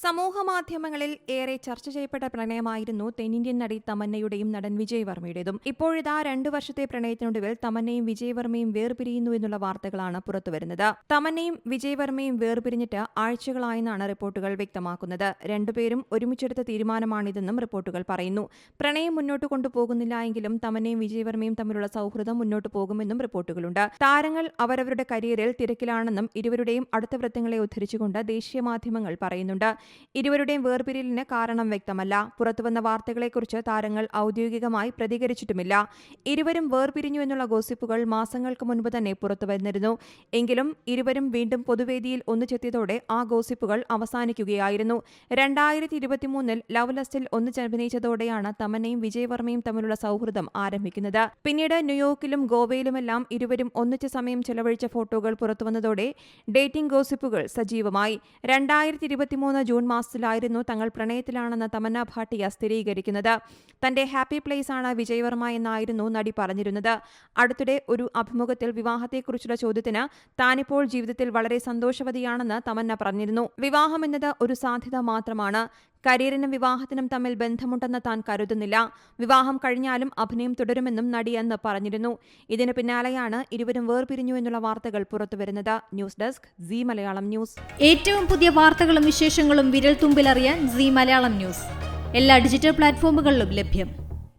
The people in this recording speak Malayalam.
സമൂഹമാധ്യമങ്ങളിൽ ഏറെ ചർച്ച ചെയ്യപ്പെട്ട പ്രണയമായിരുന്നു തെന്നിന്ത്യൻ നടി തമന്നയുടെയും നടൻ വിജയ് വർമ്മയുടേതും. ഇപ്പോഴിതാ 2 വർഷത്തെ പ്രണയത്തിനൊടുവിൽ തമന്നയും വിജയ് വർമ്മയും വേർപിരിയുന്നു എന്നുള്ള വാർത്തകളാണ് പുറത്തുവരുന്നത്. തമന്നയും വിജയ് വർമ്മയും വേർപിരിഞ്ഞിട്ട് ആഴ്ചകളായെന്നാണ് റിപ്പോർട്ടുകൾ വ്യക്തമാക്കുന്നത്. രണ്ടുപേരും ഒരുമിച്ചെടുത്ത തീരുമാനമാണിതെന്നും റിപ്പോർട്ടുകൾ പറയുന്നു. പ്രണയം മുന്നോട്ട് കൊണ്ടുപോകുന്നില്ല എങ്കിലും തമന്നയും വിജയ് വർമ്മയും തമ്മിലുള്ള സൗഹൃദം മുന്നോട്ട് പോകുമെന്നും റിപ്പോർട്ടുകളുണ്ട്. താരങ്ങൾ അവരവരുടെ കരിയറിൽ തിരക്കിലാണെന്നും ഇരുവരുടെയും അടുത്ത വൃത്തങ്ങളെ ഉദ്ധരിച്ചുകൊണ്ട് ദേശീയ മാധ്യമങ്ങൾ പറയുന്നുണ്ട്. ഇരുവരുടെയും വേർപിരിയലിന് കാരണം വ്യക്തമല്ല. പുറത്തുവന്ന വാർത്തകളെക്കുറിച്ച് താരങ്ങൾ ഔദ്യോഗികമായി പ്രതികരിച്ചിട്ടുമില്ല. ഇരുവരും വേർപിരിഞ്ഞു എന്നുള്ള ഗോസിപ്പുകൾ മാസങ്ങൾക്ക് മുൻപ് തന്നെ പുറത്തുവന്നിരുന്നു. എങ്കിലും ഇരുവരും വീണ്ടും പൊതുവേദിയിൽ ഒന്നിച്ചെത്തിയതോടെ ആ ഗോസിപ്പുകൾ അവസാനിക്കുകയായിരുന്നു. 2023 ലവ് ലെസ്റ്റിൽ ഒന്നിച്ചഭിനയിച്ചതോടെയാണ് തമന്നയും വിജയ് വർമ്മയും തമ്മിലുള്ള സൗഹൃദം ആരംഭിക്കുന്നത്. പിന്നീട് ന്യൂയോർക്കിലും ഗോവയിലുമെല്ലാം ഇരുവരും ഒന്നിച്ച് സമയം ചെലവഴിച്ച ഫോട്ടോകൾ പുറത്തുവന്നതോടെ ഡേറ്റിംഗ് ഗോസിപ്പുകൾ സജീവമായി. 2023 ജൂൺ മാസത്തിലായിരുന്നു തങ്ങൾ പ്രണയത്തിലാണെന്ന് തമന്ന ഭാട്ടിയ സ്ഥിരീകരിക്കുന്നത്. തന്റെ ഹാപ്പി പ്ലേസ് ആണ് വിജയ് വർമ്മ എന്നായിരുന്നു നടി പറഞ്ഞിരുന്നത്. അടുത്തിടെ ഒരു അഭിമുഖത്തിൽ വിവാഹത്തെക്കുറിച്ചുള്ള ചോദ്യത്തിന് താനിപ്പോൾ ജീവിതത്തിൽ വളരെ സന്തോഷവതിയാണെന്ന് തമന്ന പറഞ്ഞിരുന്നു. വിവാഹം എന്നത് ഒരു സാധ്യത മാത്രമാണ്. കരിയറിനും വിവാഹത്തിനും തമ്മിൽ ബന്ധമുണ്ടെന്ന് താൻ കരുതുന്നില്ല. വിവാഹം കഴിഞ്ഞാലും അഭിനയം തുടരുമെന്നും നടി അന്ന് പറഞ്ഞിരുന്നു. ഇതിന് പിന്നാലെയാണ് ഇരുവരും വേർപിരിഞ്ഞു എന്നുള്ള വാർത്തകൾ പുറത്തുവരുന്നത്. News desk Zee Malayalam news. ഏറ്റവും പുതിയ വാർത്തകളും വിശേഷങ്ങളും വിരൽ തുമ്പിലറിയാൻ സീ മലയാളം ന്യൂസ് എല്ലാ ഡിജിറ്റൽ പ്ലാറ്റ്ഫോമുകളിലും ലഭ്യം.